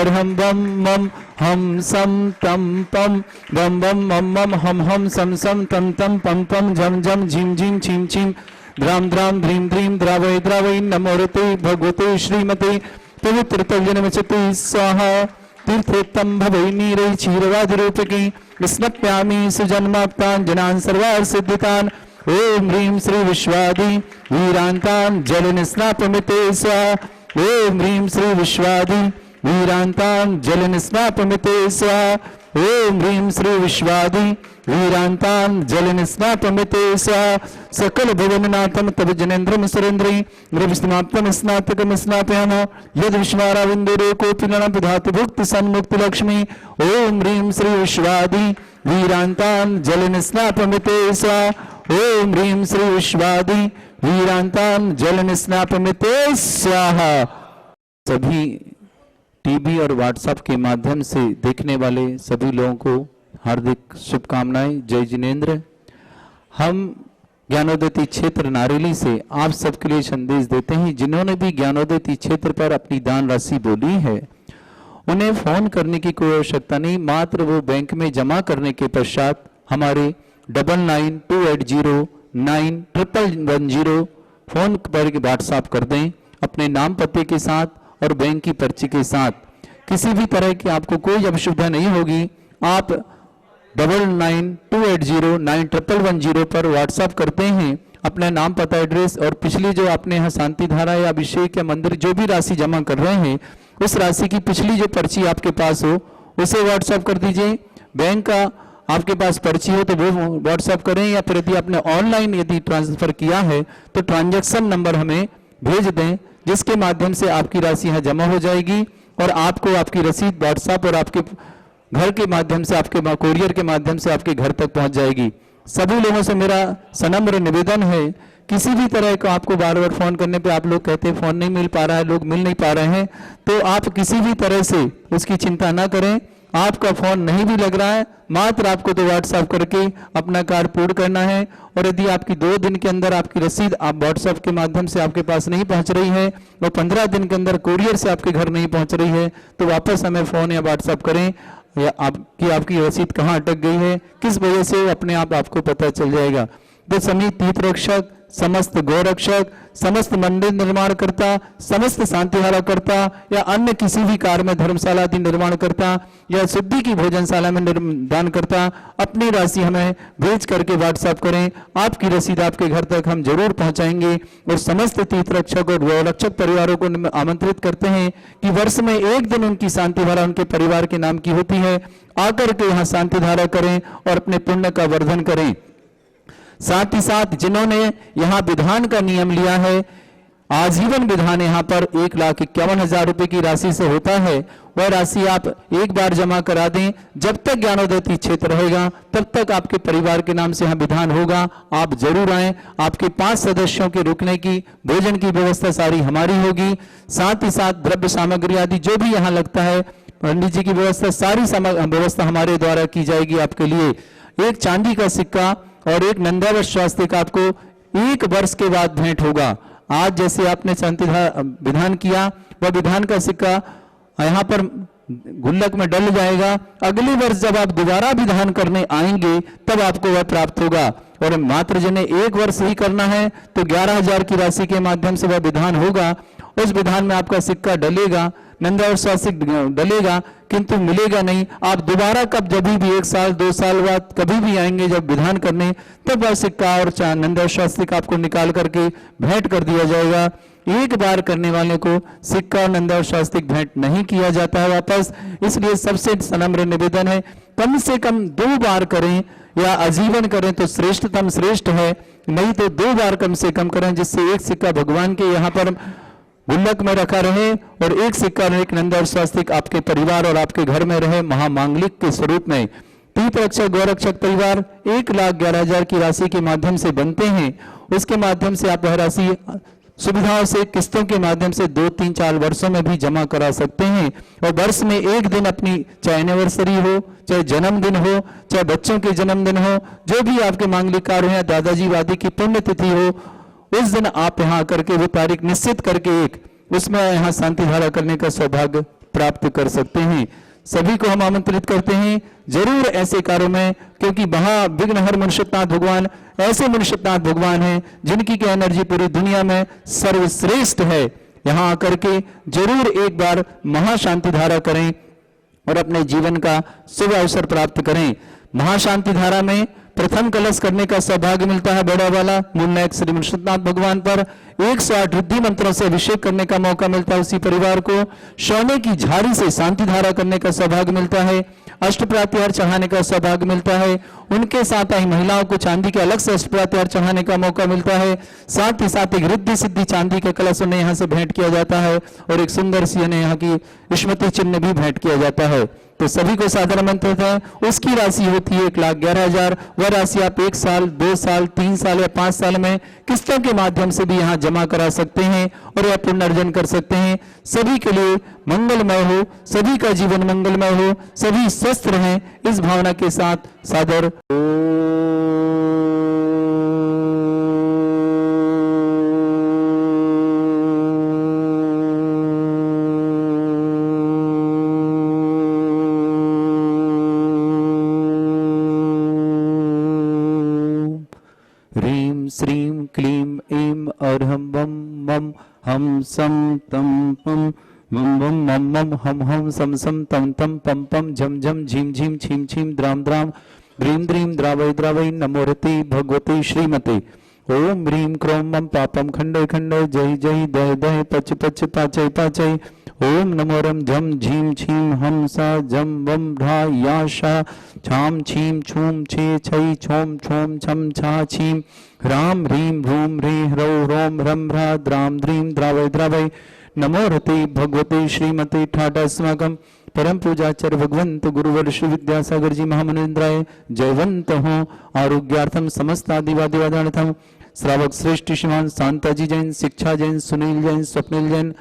हर हम बम मम हम सम तम पम बम बम मम मम हम सम सम तम तम पम पम झम झम झिम झिम छिम छिम द्राम द्राम ध्रीम ध्रीम द्रावय द्रावय नमोरते भगवते श्रीमते पवित्र तव्यनमचते स्वाहा तीर्थोत्तम भवै नीरै क्षीरवादिरूपकी स्नप्यामि सुजन्माप्ताञ्जनान् सर्वान् सिद्धितान् ओम ह्रीं श्री विश्वादि वीरान्तान् जलनिस्नापमिते स्वाहा ओम ह्रीं श्री विश्वादि वीरान्तान् जलनिस्नापमिते स्वाहा ओम ह्रीं श्री विश्वादि वीरान्तान् जलनिस्नापमिते स्वाहा सकल भुवननाथं तव जनेन्द्रं सुरेन्द्रं नृविष्णुमाप्तं स्नातकं स्नापयामः यद् विश्वाराविन्दुरे कोऽपि न विधातु भुक्ति सन्मुक्ति लक्ष्मी ओम ह्रीं श्री विश्वादि वीरान्तान् जलनिस्नापमिते स्वाहा ओम ह्रीं श्री विश्वादि वीरान्तान् जलनिस्नापमिते स्वाहा। सभी टीवी और व्हाट्सएप के माध्यम से देखने वाले सभी लोगों को हार्दिक शुभकामनाएं। जय जिनेन्द्र। हम ज्ञानोदय क्षेत्र नारेली से आप सबके लिए संदेश देते हैं, जिन्होंने भी ज्ञानोदय क्षेत्र पर अपनी दान राशि बोली है उन्हें फोन करने की कोई आवश्यकता नहीं, मात्र वो बैंक में जमा करने के पश्चात हमारे 9928091110 फोन पर व्हाट्सएप कर दें अपने नाम पते के साथ और बैंक की पर्ची के साथ। किसी भी तरह की आपको कोई असुविधा नहीं होगी। आप 9928091110 पर व्हाट्सएप करते हैं अपना नाम पता एड्रेस और पिछली जो आपने यहाँ शांति धारा या अभिषेक या मंदिर जो भी राशि जमा कर रहे हैं उस राशि की पिछली जो पर्ची आपके पास हो उसे व्हाट्सएप कर दीजिए। बैंक का आपके पास पर्ची हो तो वो व्हाट्सएप करें, या फिर यदि आपने ऑनलाइन यदि ट्रांसफर किया है तो ट्रांजैक्शन नंबर हमें भेज दें, जिसके माध्यम से आपकी राशि यहाँ जमा हो जाएगी और आपको आपकी रसीद व्हाट्सएप और आपके घर के माध्यम से आपके कोरियर के माध्यम से आपके घर तक पहुंच जाएगी। सभी लोगों से मेरा सनम्र निवेदन है, किसी भी तरह का आपको बार बार फोन करने पे आप लोग कहते हैं फोन नहीं मिल पा रहा है, लोग मिल नहीं पा रहे हैं, तो आप किसी भी तरह से उसकी चिंता ना करें। आपका फोन नहीं भी लग रहा है, मात्र आपको तो व्हाट्सएप करके अपना कार्य पूर्ण करना है। और यदि आपकी 2 दिन के अंदर आपकी रसीद आप व्हाट्सएप के माध्यम से आपके पास नहीं पहुंच रही है और 15 दिन के अंदर कुरियर से आपके घर नहीं पहुंच रही है तो वापस हमें फोन या व्हाट्सएप करें, या आपकी रसीद कहाँ अटक गई है, किस वजह से अपने आप आपको पता चल जाएगा। तो समित तीर्थ रक्षक, समस्त गौरक्षक, समस्त मंदिर निर्माण करता, समस्त शांतिहारा करता या अन्य किसी भी कार्य में धर्मशाला आदि निर्माण करता या शुद्धि की भोजनशाला में दान करता, अपनी राशि हमें भेज करके व्हाट्सएप करें, आपकी रसीद आपके घर तक हम जरूर पहुंचाएंगे। और समस्त तीर्थ रक्षक और गौरक्षक परिवारों को आमंत्रित करते हैं कि वर्ष में एक दिन उनकी शांतिधारा उनके परिवार के नाम की होती है, आकर के यहाँ शांतिधारा करें और अपने पुण्य का वर्धन करें। साथ ही साथ जिन्होंने यहाँ विधान का नियम लिया है, आजीवन विधान यहाँ पर 1,51,000 रुपए की राशि से होता है, वह राशि आप एक बार जमा करा दें। जब तक ज्ञानोदय क्षेत्र रहेगा तब तक आपके परिवार के नाम से यहाँ विधान होगा, आप जरूर आएं। आपके 5 सदस्यों के रुकने की भोजन की व्यवस्था सारी हमारी होगी। साथ ही साथ द्रव्य सामग्री आदि जो भी यहाँ लगता है पंडित जी की व्यवस्था सारी व्यवस्था हमारे द्वारा की जाएगी। आपके लिए एक चांदी का सिक्का और एक नंदावर स्वास्थ्य का आपको 1 वर्ष के बाद भेंट होगा। आज जैसे आपने शांति विधान किया वह विधान का सिक्का यहाँ पर गुल्लक में डल जाएगा। अगले वर्ष जब आप दोबारा विधान करने आएंगे तब आपको वह प्राप्त होगा। और मात्र जिन्हें 1 वर्ष ही करना है तो 11,000 की राशि के माध्यम से वह विधान होगा। उस विधान में आपका सिक्का डलेगा, नंदा और स्वासिक डलेगा, किंतु मिलेगा नहीं। आप दोबारा कब जब भी 1 साल 2 साल बाद कभी भी आएंगे जब विधान करने, तब वह सिक्का और नंदा और स्वास्तिक आपको निकाल करके भेंट कर दिया जाएगा। एक बार करने वाले को सिक्का और नंदा और स्वास्तिक भेंट नहीं किया जाता है वापस। इसलिए सबसे सनम्र निवेदन है कम से कम 2 बार करें या आजीवन करें तो श्रेष्ठतम श्रेष्ठ है, नहीं तो 2 बार कम से कम करें, जिससे एक सिक्का भगवान के यहाँ पर गुल्लक में रखा रहे और एक सिक्का और एक नंदा और स्वास्तिक आपके परिवार और आपके घर में रहे महामांगलिक के स्वरूप में। तीर्थ रक्षक गौरक्षक परिवार 1,11,000 की राशि के माध्यम से बनते हैं। उसके माध्यम से आप वह राशि सुविधाओं से किस्तों के माध्यम से 2, 3, 4 वर्षों में भी जमा करा सकते हैं। और वर्ष में एक दिन अपनी चाहे एनिवर्सरी हो, चाहे जन्मदिन हो, चाहे बच्चों के जन्मदिन हो, जो भी आपके मांगलिक कार्य हैं, दादाजी वादी की पुण्यतिथि हो, उस दिन आप यहाँ आकर के वो तारीख निश्चित करके उसमें यहाँ शांति धारा करने का सौभाग्य प्राप्त कर सकते हैं। सभी को हम आमंत्रित करते हैं जरूर ऐसे कार्यों में, क्योंकि महाविघ्नहर मुनिषतनाथ भगवान ऐसे मुनिषतनाथ भगवान हैं जिनकी की एनर्जी पूरी दुनिया में सर्वश्रेष्ठ है। यहाँ आकर के जरूर एक बार महाशांति धारा करें और अपने जीवन का शुभ अवसर प्राप्त करें। महाशांति धारा में प्रथम कलश करने का सौभाग्य मिलता है बड़ा वाला मूलनायक श्री मुनिषतनाथ भगवान पर 108 रिद्धि मंत्रों से अभिषेक करने का मौका मिलता है। उसी परिवार को सोने की झाड़ी से शांति धारा करने का सौभाग्य मिलता है। अष्ट प्रत्याहार चढ़ाने का सौभाग्य मिलता है। उनके साथ ही महिलाओं को चांदी के अलग से अष्ट प्रत्याहार चढ़ाने का मौका मिलता है। साथ ही साथ एक रिद्धि सिद्धि चांदी के कलश उन्हें यहाँ से भेंट किया जाता है और एक सुंदर सी उन्हें यहाँ की स्मृति चिन्ह भी भेंट किया जाता है। तो सभी को सादर आमंत्रित है। उसकी राशि होती है 1,11,000। वह राशि आप 1 साल, 2 साल, 3 साल या 5 साल में किस्तों के माध्यम से भी यहाँ जमा करा सकते हैं और यह पुनर्जन कर सकते हैं। सभी के लिए मंगलमय हो, सभी का जीवन मंगलमय हो, सभी स्वस्थ रहें, इस भावना के साथ सादर ह्रीं श्रीं क्लीं ऐं अर्हं वं मं हम सं तं पं मं वं मं मं हम हम सं सं तं तं पं पं झं झं झीं झीं छीं छीं द्रां द्रां द्रीं द्रीं द्रावै द्रावै नमोरति भगवती श्रीमते। ओम ह्रीं क्रों मं पापं खंडय खंडय जय जय दय दय पच पच पाचय पाचय। ओम नमोरम झम झीं छीं हम सा जम वम भ्रा या शा छाम छीं छूम छे छै छोम छोम छम छा छीं ह्रां ह्रीं ह्रूं ह्रीं ह्रौ ह्रौं ह्रं ह्रा द्रां द्रीं द्रावै द्रावै नमो रति भगवते श्रीमते ठाटा अस्माकं परम पूजाचार्य भगवंत गुरुवर श्री विद्यासागर जी महामनिंद्राय जयवंत हो आरोग्यार्थम समस्त आदिवादिवादार्थम श्रावक श्रेष्ठ श्रीमान शांताजी जैन, शिक्षा जैन, सुनील जैन, स्वप्निल जैन,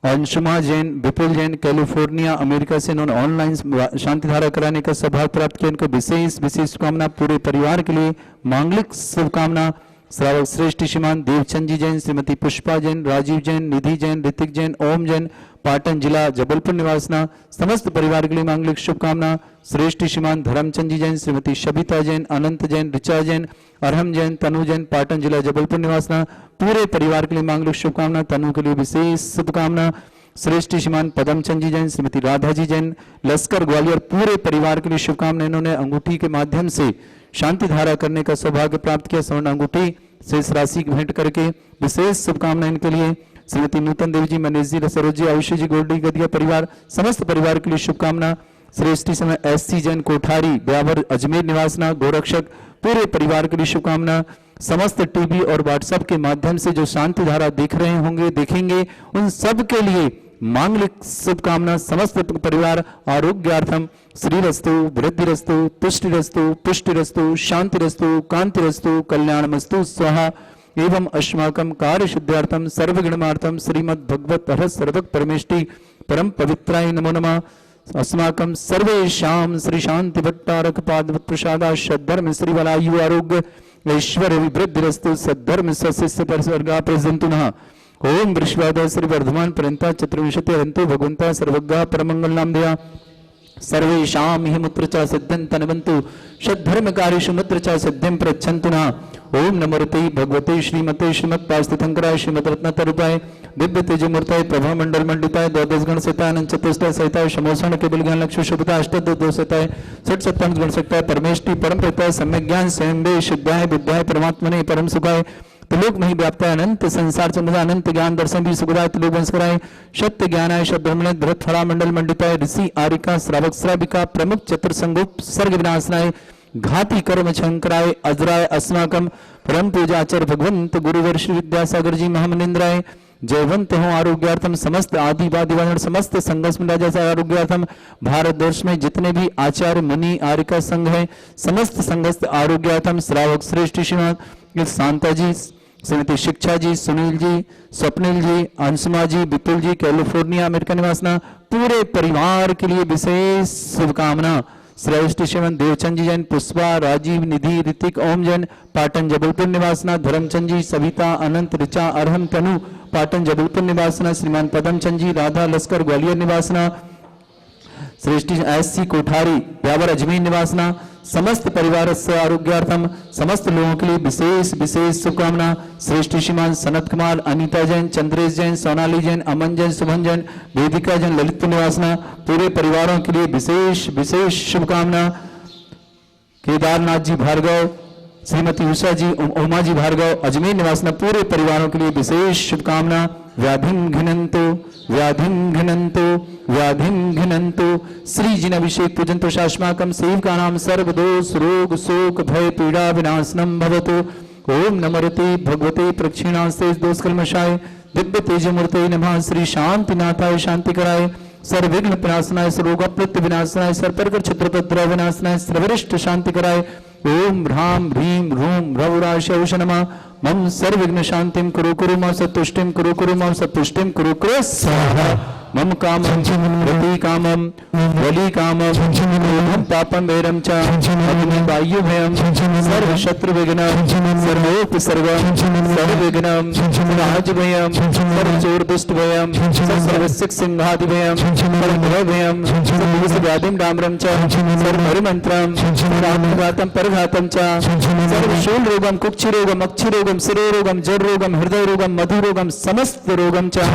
अंशुमा जैन, विपुल जैन कैलिफोर्निया अमेरिका से इन्होंने ऑनलाइन शांति धारा कराने का सौभाग्य प्राप्त किया। इनको विशेष विशेष शुभकामना पूरे परिवार के लिए मांगलिक शुभकामना। श्रावक श्रेष्ठ श्रीमान देवचंद जी जैन, श्रीमती पुष्पा जैन, राजीव जैन, निधि जैन, ऋतिक जैन, ओम जैन, पाटन जिला जबलपुर निवासना समस्त परिवार के लिए मांगलिक शुभकामना। श्रेष्ठ श्रीमान धर्मचंद जी जैन, श्रीमती शबिता जैन, अनंत जैन, ऋचा जैन, अरहम जैन, तनु जैन, पाटन जिला जबलपुर निवासना पूरे परिवार के लिए मांगलिक शुभकामना। तनु के लिए विशेष शुभकामना। श्रेष्ठ श्रीमान पदमचंद जी जैन, श्रीमती राधा जी जैन, लश्कर ग्वालियर पूरे परिवार के लिए शुभकामना। इन्होंने अंगूठी के माध्यम से शांति धारा करने का सौभाग्य प्राप्त किया। स्वर्ण अंगूठी शेष राशि भेंट करके विशेष शुभकामना इनके लिए। श्रीमती नूतन देवी जी, मनीष जी, सरोज जी, आयुषी जी, गोल्डी गदिया परिवार समस्त परिवार के लिए शुभकामना। श्रेष्ठी समय SC जैन कोठारी ब्यावर अजमेर निवासना गोरक्षक पूरे परिवार के लिए शुभकामना। समस्त टीवी और व्हाट्सएप के माध्यम से जो शांति धारा देख रहे होंगे देखेंगे उन सब के लिए मांगलिक शुभकामना। समस्त परिवार आरोग्यार्थम श्रीरस्तु, वृद्धिरस्तु, तुष्टिरस्तु, पुष्टिरस्तु, शांतिरस्तु, कांतिरस्तु, कल्याणमस्तु स्वाहा। एवं अस्माकं कार्य सिद्धार्थम सर्वगुणमार्थम श्रीमद् भगवत हर सर्वक परमेष्टि परम पवित्राय नमो नमः। अस्माकं सर्वेषां श्री शांति भट्टारक पाद प्रसादा सद्धर्म श्री वलायु आरोग्य ऐश्वर्य विवृद्धिरस्तु सद्धर्म सस्य पर स्वर्गा प्रसन्तु नः। ओम वृषभाद श्री वर्धमान पर्यंता चतुर्विंशति हरन्तु भगवंता सर्वज्ञ परमंगल नाम दया सर्वेषां हि मुत्र च सिद्धिं तनवन्तु षड्धर्मकारीषु मुत्र च सिद्धिं प्रच्छन्तु नः। ओम नमोरते भगवते श्रीमते श्रीमत्पास्थितंकराय श्रीमद्रत्नतरूपाय दिव्य तेजमूर्ताय प्रभा मंडल मंडिताय द्वादश गण सहिताय अनंत चतुष्टय सहिताय समोषण केवल ज्ञान लक्ष्य शुभता अष्टदश सहिताय षट सप्तम गण सहिताय परमेष्टि परम प्रताय सम्यक ज्ञान स्वयं शुद्धाय बुद्धाय परमात्मने परम सुखाय त्रिलोक नहीं व्याप्ताय अनंत संसार चंद्र अनंत ज्ञान दर्शन भी सुखदाय त्रिलोक वंश कराय सत्य ज्ञानाय शब्दमने धृत फला मंडल मंडिताय ऋषि आरिका श्रावक श्राविका प्रमुख चतुर संगोप सर्ग विनाशनाय घाती कर्म शंकराय अजराय अस्माकम परम पूजाचार्य भगवंत गुरुवर श्री विद्यासागर जी महामनिंद्राय जयवंत हो आरोग्यार्थम समस्त आदिवादी समस्त संघर्ष राजा आरोग्यार्थम भारत देश में जितने भी आचार्य मुनि आरिका संघ है समस्त संघर्ष आरोग्यार्थम श्रावक श्रेष्ठ श्रीमान शांता जी श्रीमती शिक्षा जी सुनील जी स्वप्निल जी अंशुमा जी विपुल जी कैलिफोर्निया अमेरिका निवासना पूरे परिवार के लिए विशेष शुभकामना। श्रेष्ठ शिवन देवचंद जी जैन, पुष्पा, राजीव, निधि, ऋतिक, ओम जैन, पाटन जबलपुर निवासना, धर्मचंद जी, सविता, अनंत, ऋचा, अरहम, तनु, पाटन जबलपुर निवासना, श्रीमान पदमचंद जी, राधा लश्कर, ग्वालियर निवासना, श्रेष्ठ एस.सी. कोठारी, ब्यावर, अजमेर निवासना, समस्त परिवार से आरोग्यार्थम समस्त लोगों के लिए विशेष विशेष शुभकामना। श्रेष्ठ श्रीमान सनत कुमार, अनीता जैन, चंद्रेश जैन, सोनाली जैन, अमन जैन, शुभन जैन, वेदिका जैन, ललित निवासना, पूरे परिवारों के लिए विशेष विशेष शुभकामना। केदारनाथ जी भार्गव, श्रीमती उषा जी, उमा जी भार्गव, अजमेर निवासना, पूरे परिवारों के लिए विशेष शुभकामना। व्याधिम घिनंतो, व्याधिम घिनंतो, व्याधिम घिनंतो, श्री जिन अभिषेक पूजन शास्माकम सेवका नाम सर्वदोष रोग शोक भय पीड़ा विनाशनम भवतु। ओम नमरते भगवते प्रक्षिणास्ते दोष कल्मषाय दिव्य तेजमूर्ते नमः। श्री शांतिनाथाय शांति कराय, सर्वविघ्न विनाशनाय, सर्वोगप्लुत विनाशनाय, सर्वप्रकर क्षत्रपद्रव विनाशनाय, सर्वरिष्ट शांति कराय। ओम ह्रां ह्रीं ह्रूं रवराशय नमः। मम सर्वविघ्न शांतिम कुरु कुरु मम सतुष्टिम कुरु कुरु मम सतुष्टिम कुरु कुरु स्वाहा। मम कामं रति कामं वली कामं मोहं पापं वैरं च वायु भयं सर्व शत्रु विघ्नं सर्वोप सर्वं सर्वविघ्नं राज भयं सर्व चोर दुष्ट भयं सर्व सिख सिंहादि भयं सर्व भयं सर्व व्याधिं डाम्रं च सर्व हरिमन्त्रं रामघातं परघातं च सर्व शूल रोगं कुक्षि रोगं अक्षि रोगं शिरो रोगं जर रोगं हृदय रोगं मधु रोगं समस्त रोगं च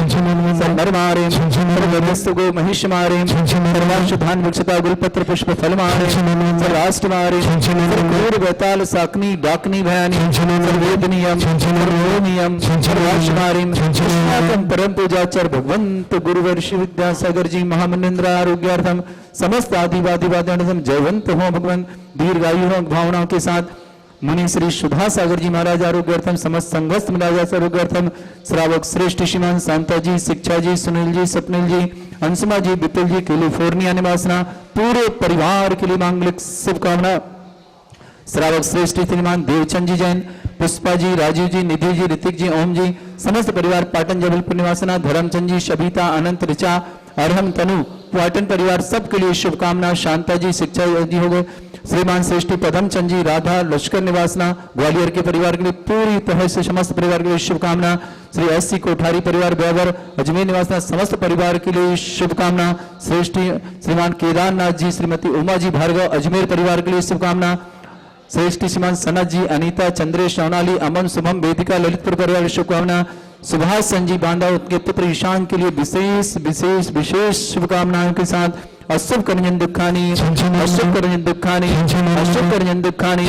सर्वमर्मारें सर्वस्तुगो महिषमारे सर्वांशुधान वृक्षता गुलपत्र पुष्प फलमारे सर्वाष्टमारे सर्वूर बेताल साकनी डाकनी भयानी सर्वेदनीयम सर्वोनियम सर्वाष्टमारिम परम पूजाचर भगवंत गुरुवर्षि विद्यासागर जी महामनिंद्र आरोग्यार्थम समस्त आदिवादिवादम जयवंत हो भगवंत दीर्घायु हो भावनाओं के साथ। मुनि श्री सुधा सागर जी महाराज आरोग्यार्थम समस्त संघस्थ महाराज आरोग्यार्थम श्रावक श्रेष्ठ श्रीमान शांता जी, शिक्षा जी, सुनील जी, स्वप्निल जी, अंशुमा जी, विपुल जी, कैलिफोर्निया निवासना, पूरे परिवार के लिए मांगलिक शुभकामना। श्रावक श्रेष्ठ श्रीमान देवचंद जी जैन, पुष्पा जी, राजीव जी, निधि जी, ऋतिक जी, ओम जी, समस्त परिवार पाटन जबलपुर निवासना, धर्मचंद जी, शबीता, अनंत, ऋचा, अरहम, तनु, पाटन परिवार सबके लिए शुभकामना। शांता जी, शिक्षा जी हो गए, श्रीमान श्रेष्ठी पदमचंद जी, राधा लश्कर निवासना, ग्वालियर के परिवार के लिए पूरी तरह से समस्त परिवार के लिए शुभकामना। श्री एस.सी. कोठारी परिवार ब्यावर, अजमेर निवासना, समस्त परिवार के लिए शुभकामना। श्रेष्ठी श्रीमान केदारनाथ जी, श्रीमती उमा जी भार्गव, अजमेर परिवार के लिए शुभकामना। श्रेष्ठी श्रीमान सनत जी, अनीता, चंद्रेश, सोनाली, अमन, शुभम, वेदिका, ललितपुर परिवार की शुभकामना। सुभाष संजीव बांधा उनके पुत्र ईशान के लिए विशेष विशेष विशेष शुभकामनाओं के साथ। अशुभ करजन दुखानी, अशुभ करजन दुखानी, अशुभ करजन दुखानी,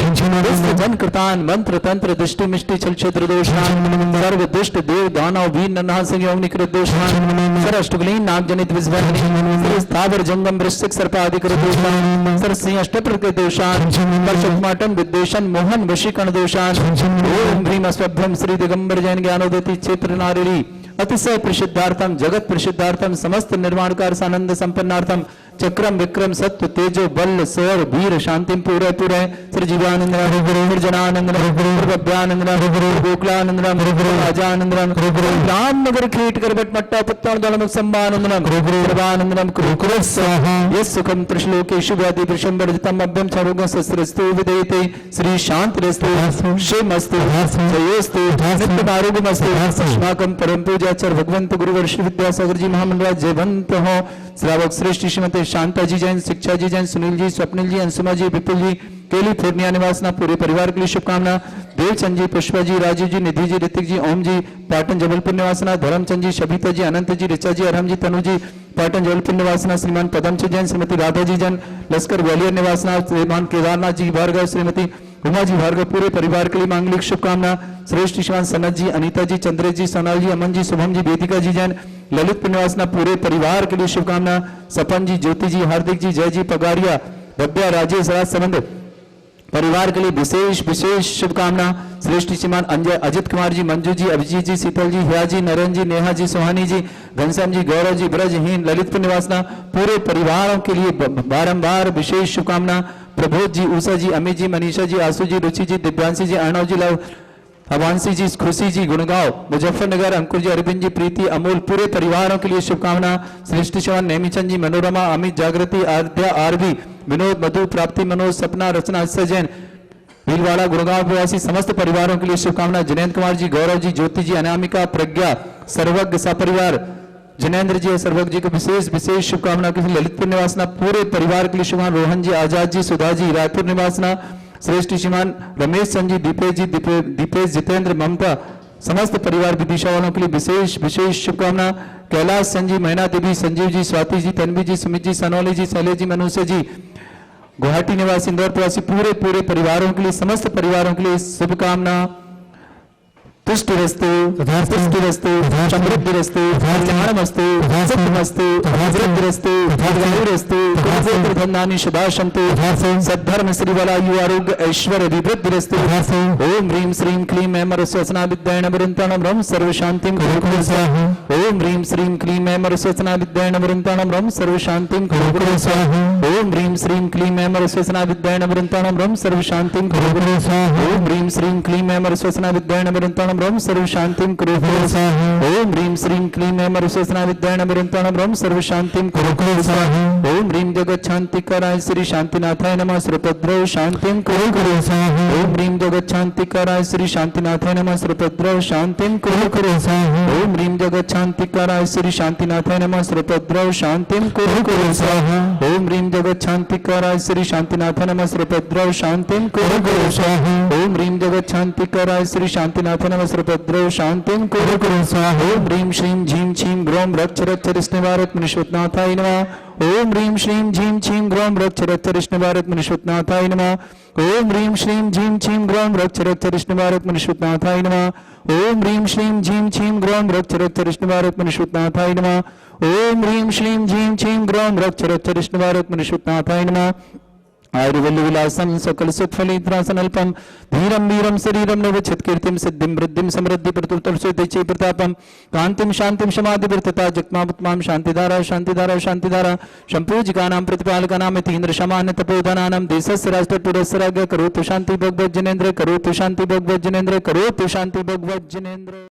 जन कृतान मंत्र तंत्र दृष्टि मिष्टि छल क्षेत्र दोषान सर्व दुष्ट देव दानव वीर नरनाथ सिंह योग निकृत दोषान सर अष्टकुलीन नाग जनित विस्वहनी स्थावर जंगम वृश्चिक सर्पादि कर दोषान सर सिंह अष्टप्र के दोषान परशुमाटन विद्वेषण मोहन वशीकरण दोषान ओम ह्रीम अस्वभ्यम श्री दिगंबर जैन ज्ञानोदति क्षेत्र नारिणी अतिशय प्रसिद्धार्थम जगत प्रसिद्धार्थम समस्त निर्माण कार्य आनंद संपन्नार्थम चक्रम विक्रम सत्य तेजो बल सौर वीर शांतिम पूरे पूरे श्री जीवानंद निर्जनानंद भव्यानंद गोकुलानंद राजानंद रामनगर खेट कर बट मट्टा पुत्तन दलम संबानंदनम सर्वानंदनम कुरु स्वाहा यस सुखम त्रिश्लोकेषु व्याधि विषंबरजितम अभ्यम छरोग सस्त्रस्तु विदेते श्री शांतिरस्तु शिवमस्तु जयोस्तु नित्यम आरोग्यमस्तु अस्माकं परम पूजाचर भगवंत गुरुवर्षि विद्यासागर जी महामंडल जयवंत हो। श्रावक श्रेष्ठ श्रीमती शांता जी जैन, शिक्षा जी जैन, सुनील जी, स्वप्निल जी, अंशुमा जी, विपुल जी, कैलिफोर्निया निवासना, पूरे परिवार के लिए शुभकामना। देवचंद जी, पुष्पा जी, राजीव जी, निधि जी, ऋतिक जी, ओम जी, पाटन जबलपुर निवासना, धर्मचंद जी, शबीता जी, अनंत जी, ऋचा जी, अरहम जी, तनु जी, पाटन जबलपुर निवासना, श्रीमान पदमचंद जैन, श्रीमती राधा जी जैन, लश्कर ग्वालियर निवासना, श्रीमान केदारनाथ जी भार्गव, श्रीमती उमा जी भार्गव, पूरे परिवार के लिए मांगलिक शुभकामना। श्रेष्ठ श्रीमान सनत जी, अनीता जी, चंद्रेश जी, सोनाल जी, अमन जी, शुभम जी, वेदिका जी जैन, ललित निवासना, पूरे परिवार के लिए शुभकामना। सपन जी, ज्योति जी, हार्दिक जी, जय जी, पगारिया, भव्या, राजेश, राज संबंध परिवार के लिए विशेष विशेष शुभकामना। श्रेष्ठ श्रीमान अजित कुमार जी, मंजू जी, अभिजीत जी, शीतल जी, हिया जी, नरेन जी, नेहा जी, सोहानी जी, घनश्याम जी, गौरव जी, ब्रजहीन, ललितपुर निवासना, पूरे परिवारों के लिए बारंबार विशेष शुभकामना। प्रबोध जी, उषा जी, अमित जी, मनीषा जी, आशु जी, रुचि जी, दिव्यांशी जी, अर्णव जी, लव अवांशी जी, खुशी जी, गुणगांव, मुजफ्फरनगर, अंकुर जी, अरविंद जी, प्रीति, अमोल, पूरे परिवारों के लिए शुभकामना। श्रेष्ठ श्रीमान नेमीचंद जी, मनोरमा, अमित, जागृति, आद्या, आरबी, विनोद, मधु, प्राप्ति, मनोज, सपना, रचना, सजन, भीलवाड़ा गुड़गांव निवासी समस्त परिवारों के लिए शुभकामना। जयंत कुमार जी, गौरव जी, ज्योति जी, अनामिका, प्रज्ञा, सर्वज्ञ सपरिवार, जिनेन्द्र जी और सर्वज्ञ जी को विशेष विशेष शुभकामना। किसी ललितपुर निवासना पूरे परिवार के लिए शुभकामना। रोहन जी, आजाद जी, सुधा जी, रायपुर निवासना, श्रेष्ठ श्रीमान रमेश चंद जी, दीपेश जी, दीपेश, जितेंद्र, ममता, समस्त परिवार विदिशा वालों के लिए विशेष विशेष शुभकामना। कैलाश संजी, मैना देवी, संजीव जी, स्वाति जी, तन्वी जी, सुमित जी, सनौली जी, शैलेश जी, मनुष्य जी, गुवाहाटी निवासी, इंदौर प्रवासी पूरे पूरे परिवारों के लिए, समस्त परिवारों के लिए शुभकामना। तुष्टिरस्तु, पुष्टिरस्तु, समृद्धिरस्तु, कल्याणमस्तु, सुखमस्तु, अभिवृद्धिरस्तु, दीर्घायुरस्तु, कुलपुत्रधनानि शुभाशन्तु, सद्धर्म श्रीबलायु आरोग्य ऐश्वर्य अभिवृद्धिरस्तु। ओम ह्रीं श्रीं क्लीं ऐं मरुस्वसना विद्याय नवरन्ताणं ब्रह्म सर्वशान्तिं कुरु स्वाहा। ओम ह्रीं श्रीं क्लीं ऐं मरुस्वसना विद्याय नवरन्ताणं ब्रह्म सर्वशान्तिं कुरु स्वाहा। ओम ह्रीं श्रीं क्लीं ऐं मरुस्वसना विद्याय नवरन्ताणं ब्रह्म सर्वशान्तिं कुरु स्वाहा। ओम ह्रीं श्रीं क्लीं ऐं मरुस्वसना विद्याय नवरन्ताणं ब्रह्म सर्वशान्तिं कुरु स्वाहा। ओम ह्रीं श्रीं क्लीं ऐं मरुस्वसना विद्याय नवरन्ताणं ब्रह्म सर्वशान्तिं कुरु स्वाहा। ओम ह्रीं जगच्छान्तिकराय श्री शांतिनाथाय नमः सुरभद्रौ शान्तिं कुरु स्वाहा। ओम ह्रीं जगच्छान्तिकराय श्री शांतिनाथाय नमः सुरभद्रौ शान्तिं कुरु स्वाहा। ओम ह्रीं जगच्छान्तिकराय श्री शांतिनाथाय नमः सुरभद्रौ शान्तिं कुरु स्वाहा। ओम ह्रीं जगच्छान्तिकराय श्री शांतिनाथाय नमः सुरभद्रौ शान्तिं कुरु स्वाहा। ओम ह्रीं जगच्छान्तिकराय श्री शांतिनाथाय नमः सुरभद्रौ शान्तिं कुरु स्वाहा। ओम ह्रीं श्रीं झीं छीं ग्रों रक्ष रक्ष विष्णुवारत मुनिश्वतनाथाय नमः। ओम ह्रीं श्रीं झीं छीं ग्रों रक्ष रक्ष विष्णुवारत मुनिश्वतनाथाय नमः। ओम ह्रीं श्रीं झीं छीं ग्रों रक्ष रक्ष विष्णुवारत मुनिश्वतनाथाय नमः। ओम ह्रीं श्रीं झीं छीं ग्रों रक्ष रक्ष विष्णुवारत मुनिश्वतनाथाय नमः। ओम ह्रीं श्रीं झीं छीं ग्रों रक्ष रक्ष विष्णुवारत मुनिश्वतनाथाय नमः। आयुर्वल्लविलासं सकल सुखफलित्रासन अल्पम धीरम वीरम शरीरम नवच्छित कीर्तिम सिद्धिम वृद्धिम समृद्धि प्रतुतर्षितैः प्रतापम कांतिम शांतिम समाधि वृत्तता जगमात्मां शांतिधारा शांतिधारा शांतिधारा शंपूजिकानां प्रतिपालकानां यतीन्द्र शमान्य तपोधनानां देशस्य राष्ट्रपुरस्य राज्ञ करोतु शांति भगवत जनेन्द्र करोतु शांति भगवत जनेन्द्र करोतु शांति भगवत जनेन्द्र।